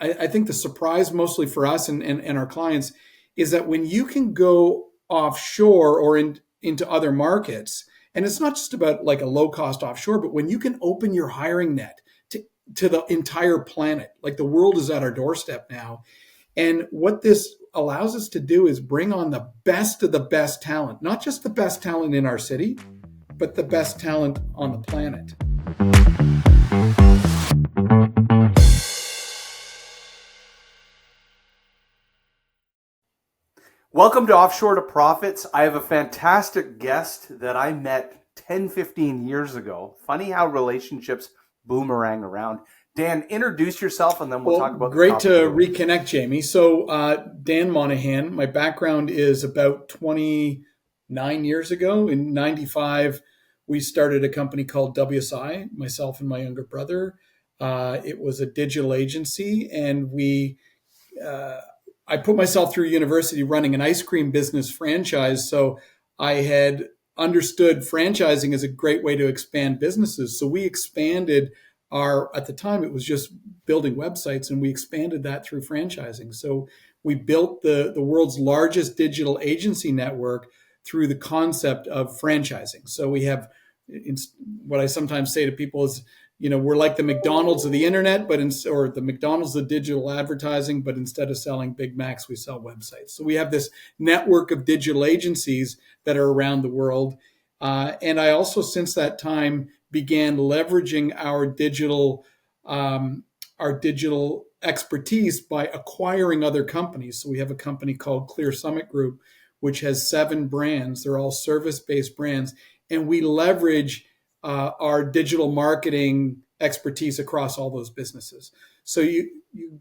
I think the surprise mostly for us and our clients is that when you can go offshore or into other markets, and it's not just about like a low cost offshore, but when you can open your hiring net to the entire planet, like the world is at our doorstep now. And what this allows us to do is bring on the best of the best talent, not just the best talent in our city, but the best talent on the planet. Welcome to Offshore to Profits. I have a fantastic guest that I met 10, 15 years ago. Funny how relationships boomerang around. Dan, introduce yourself and then we'll talk about great to reconnect, Jamie. So Dan Monahan, my background is about 29 years ago. In 95, we started a company called WSI, myself and my younger brother. It was a digital agency, and I put myself through university running an ice cream business franchise. So I had understood franchising as a great way to expand businesses. So we expanded at the time, it was just building websites, and we expanded that through franchising. So we built the world's largest digital agency network through the concept of franchising. So we have, what I sometimes say to people is, we're like the McDonald's of the internet, or the McDonald's of digital advertising, but instead of selling Big Macs, we sell websites. So we have this network of digital agencies that are around the world. And I also, since that time, began leveraging our digital expertise by acquiring other companies. So we have a company called Clear Summit Group, which has 7 brands. They're all service-based brands. And we leverage our digital marketing expertise across all those businesses. So you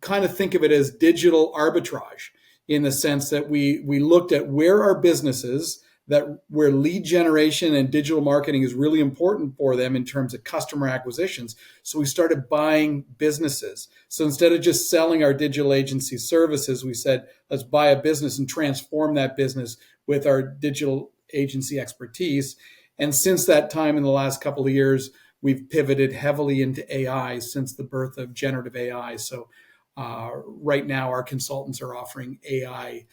kind of think of it as digital arbitrage, in the sense that we looked at where our businesses, where lead generation and digital marketing is really important for them in terms of customer acquisitions. So we started buying businesses. So instead of just selling our digital agency services, we said, let's buy a business and transform that business with our digital agency expertise. And since that time, in the last couple of years, we've pivoted heavily into AI since the birth of generative AI. So right now, our consultants are offering AI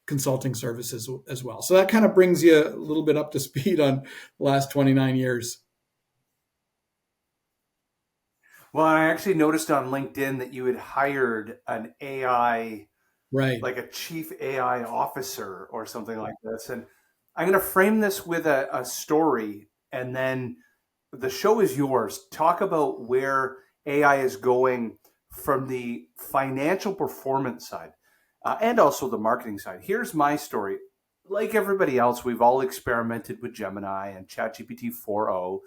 consulting services as well. So that kind of brings you a little bit up to speed on the last 29 years. Well, I actually noticed on LinkedIn that you had hired an AI, right, like a chief AI officer or something like this. And I'm going to frame this with a story, and then the show is yours. Talk about where AI is going from the financial performance side and also the marketing side. Here's my story. Like everybody else, we've all experimented with Gemini and ChatGPT 4.0.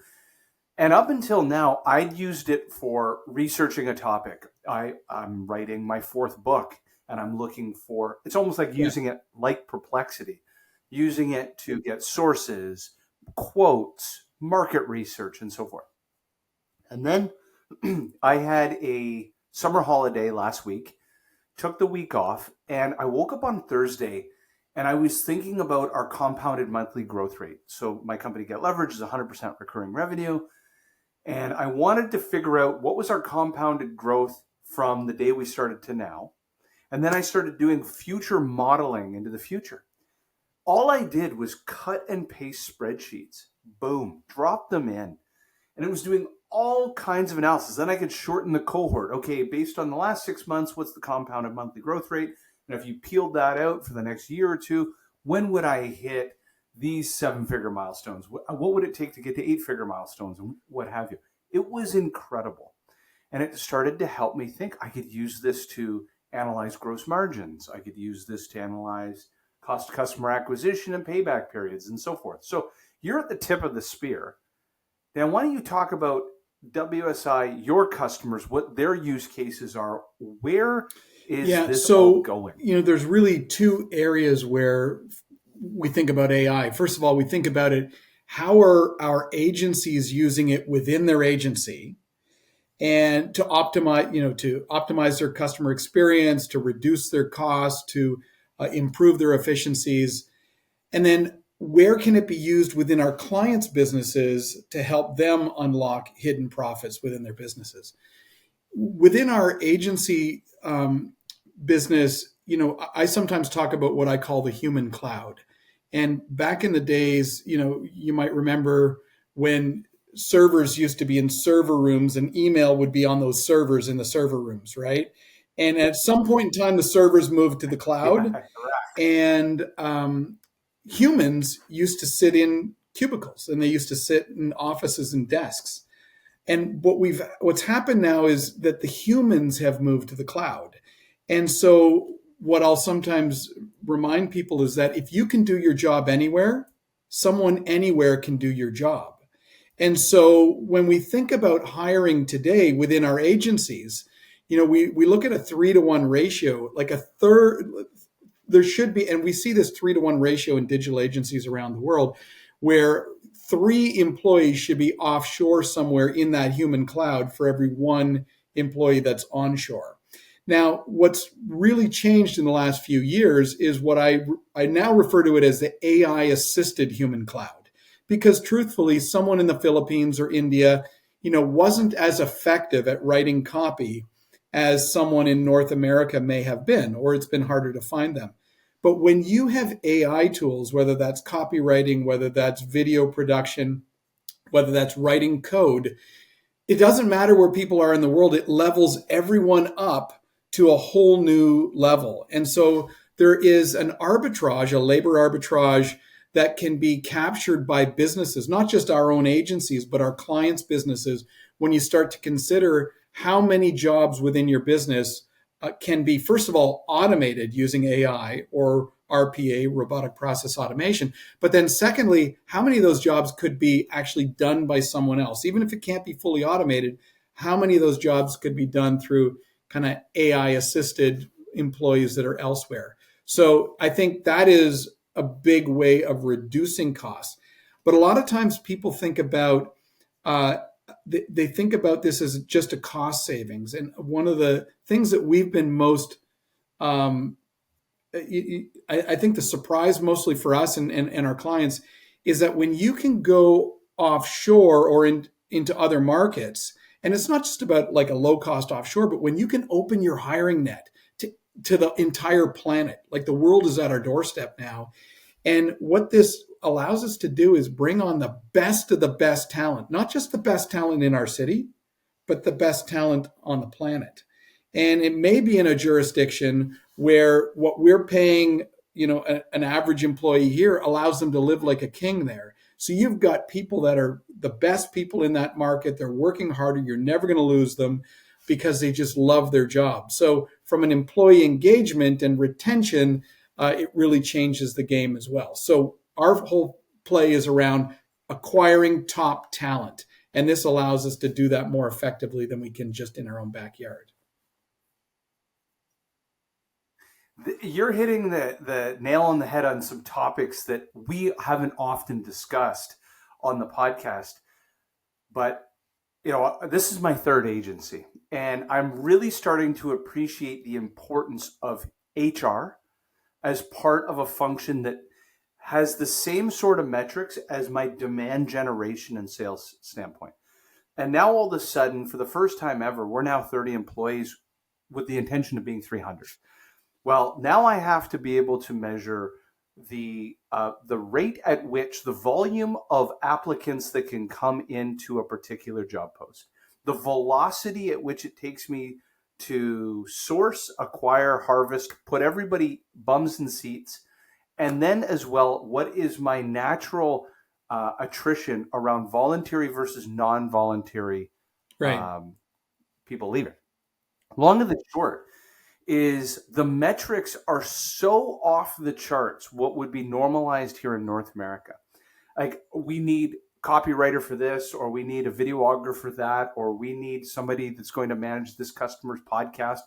And up until now, I'd used it for researching a topic. I'm writing my 4th book, and I'm looking for, it's almost like using it like Perplexity, using it to get sources, quotes, market research, and so forth. And then I had a summer holiday last week, took the week off, and I woke up on Thursday and I was thinking about our compounded monthly growth rate. So my company, Levrg, is 100% recurring revenue. And I wanted to figure out what was our compounded growth from the day we started to now. And then I started doing future modeling into the future. All I did was cut and paste spreadsheets. Boom, drop them in. And it was doing all kinds of analysis. Then I could shorten the cohort. Okay, based on the last 6 months, what's the compounded monthly growth rate? And if you peeled that out for the next year or two, when would I hit these 7-figure milestones? What would it take to get to 8-figure milestones and what have you? It was incredible. And it started to help me think I could use this to analyze gross margins. I could use this to analyze cost of customer acquisition and payback periods and so forth. So you're at the tip of the spear. Now, why don't you talk about WSI, your customers, what their use cases are? Where is this all going? There's really 2 areas where we think about AI. First of all, we think about it, how are our agencies using it within their agency, and to optimize their customer experience, to reduce their costs, to improve their efficiencies. And then where can it be used within our clients' businesses to help them unlock hidden profits within their businesses? within our agency business, I sometimes talk about what I call the human cloud. And back in the days, you might remember when servers used to be in server rooms and email would be on those servers in the server rooms, right? And at some point in time, the servers moved to the Yeah, cloud, correct. and humans used to sit in cubicles and they used to sit in offices and desks. And what's happened now is that the humans have moved to the cloud. And so what I'll sometimes remind people is that if you can do your job anywhere, someone anywhere can do your job. And so when we think about hiring today within our agencies, we look at a 3-to-1 ratio, like a third. There should be, and we see this 3-to-1 ratio in digital agencies around the world, where 3 employees should be offshore somewhere in that human cloud for every 1 employee that's onshore. Now, what's really changed in the last few years is what I now refer to it as the AI assisted human cloud. Because truthfully, someone in the Philippines or India, wasn't as effective at writing copy as someone in North America may have been, or it's been harder to find them. But when you have AI tools, whether that's copywriting, whether that's video production, whether that's writing code, it doesn't matter where people are in the world. It levels everyone up to a whole new level. And so there is an arbitrage, a labor arbitrage that can be captured by businesses, not just our own agencies, but our clients' businesses, when you start to consider how many jobs within your business can be, first of all, automated using AI or RPA, robotic process automation. But then secondly, how many of those jobs could be actually done by someone else? Even if it can't be fully automated, how many of those jobs could be done through kind of AI assisted employees that are elsewhere? So I think that is a big way of reducing costs. But a lot of times people think about they think about this as just a cost savings. And one of the things that we've been most, I think the surprise mostly for us and our clients is that when you can go offshore or into other markets, and it's not just about like a low cost offshore, but when you can open your hiring net to the entire planet, like the world is at our doorstep now. And what this allows us to do is bring on the best of the best talent, not just the best talent in our city, but the best talent on the planet. And it may be in a jurisdiction where what we're paying, an average employee here allows them to live like a king there. So you've got people that are the best people in that market. They're working harder. You're never going to lose them because they just love their job. So from an employee engagement and retention, it really changes the game as well. So our whole play is around acquiring top talent. And this allows us to do that more effectively than we can just in our own backyard. You're hitting the nail on the head on some topics that we haven't often discussed on the podcast. But, this is my 3rd agency, and I'm really starting to appreciate the importance of HR as part of a function that has the same sort of metrics as my demand generation and sales standpoint. And now all of a sudden, for the first time ever, we're now 30 employees with the intention of being 300. Well, now I have to be able to measure the rate at which the volume of applicants that can come into a particular job post, the velocity at which it takes me to source, acquire, harvest, put everybody bums in seats, and then as well, what is my natural attrition around voluntary versus non-voluntary Right. people leaving. Long of the short is the metrics are so off the charts what would be normalized here in North America. Like we need copywriter for this, or we need a videographer for that, or we need somebody that's going to manage this customer's podcast.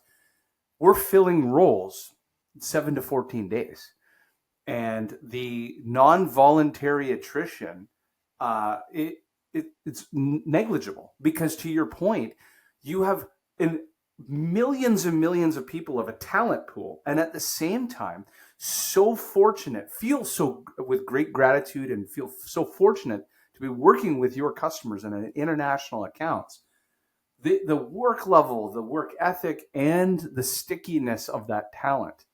We're filling roles 7 to 14 days. And the non-voluntary attrition, it's negligible because, to your point, you have millions and millions of people of a talent pool, and at the same time, so fortunate, feel so with great gratitude, and feel so fortunate to be working with your customers and international accounts the work level, the work ethic, and the stickiness of that talent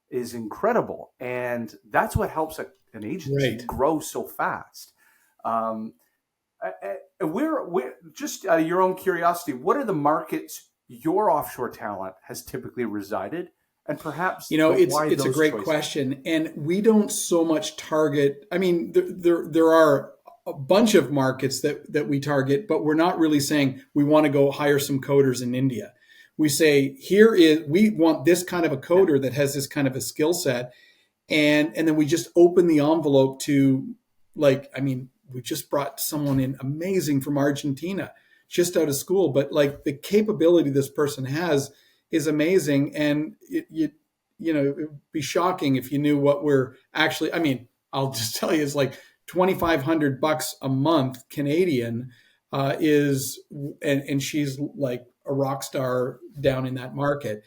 is incredible, and that's what helps an agency Right. grow so fast. Um, we're just out of your own curiosity, what are the markets your offshore talent has typically resided, and perhaps why It's a those great choices? question, and we don't so much target. I mean, there are a bunch of markets that we target, but we're not really saying we want to go hire some coders in India. We say we want this kind of a Yeah, coder that has this kind of a skill set, and then we just open the envelope to, like, I mean, we just brought someone in amazing from Argentina just out of school, but like the capability this person has is amazing. And it'd be shocking if you knew what we're actually, I mean, I'll just tell you, it's like $2,500 a month Canadian, is, and she's like a rock star down in that market.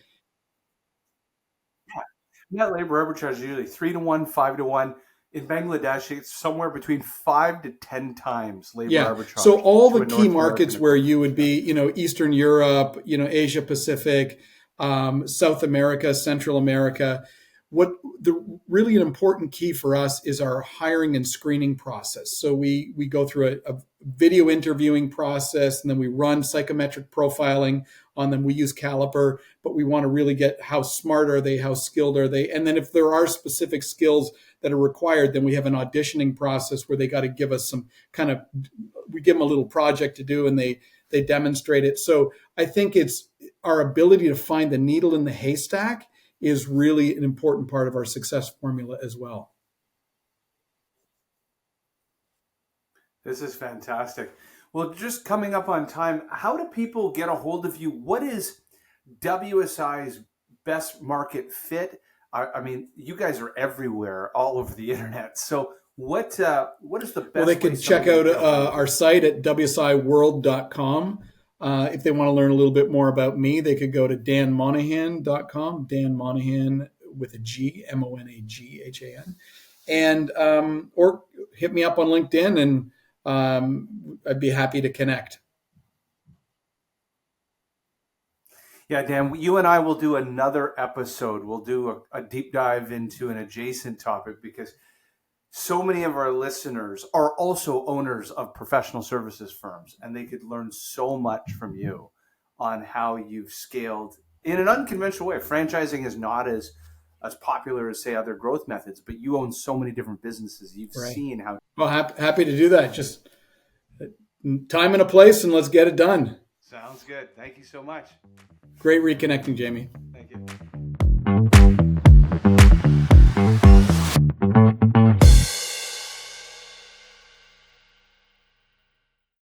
net labor arbitrage is usually 3 to 1, 5 to 1. In Bangladesh, it's somewhere between 5 to 10 times labor Yeah. So arbitrage all to the a key North American markets where equivalent. you would be, Eastern Europe, Asia Pacific, South America, Central America. What the really an important key for us is our hiring and screening process. So we go through a video interviewing process, and then we run psychometric profiling on them. We use Caliper, but we want to really get how smart are they, how skilled are they, and then if there are specific skills that are required, then we have an auditioning process where they got to give us some kind of, we give them a little project to do, and they demonstrate it. So I think it's our ability to find the needle in the haystack is really an important part of our success formula as well. This is fantastic. Well, just coming up on time, how do people get a hold of you? What is WSI's best market fit? I mean, you guys are everywhere, all over the internet. So, what is the Well, they best way could check somebody can out get a hold of you? our site at wsiworld.com. If they want to learn a little bit more about me, they could go to danmonahan.com, Dan Monahan with a G, Monaghan, and or hit me up on LinkedIn, and I'd be happy to connect. Yeah, Dan, you and I will do another episode. We'll do a deep dive into an adjacent topic because so many of our listeners are also owners of professional services firms, and they could learn so much from you on how you've scaled in an unconventional way. Franchising is not as popular as say other growth methods, but you own so many different businesses. You've Right. seen how. Well, happy to do that. Just time and a place, and let's get it done. Sounds good. Thank you so much. Great reconnecting, Jamie.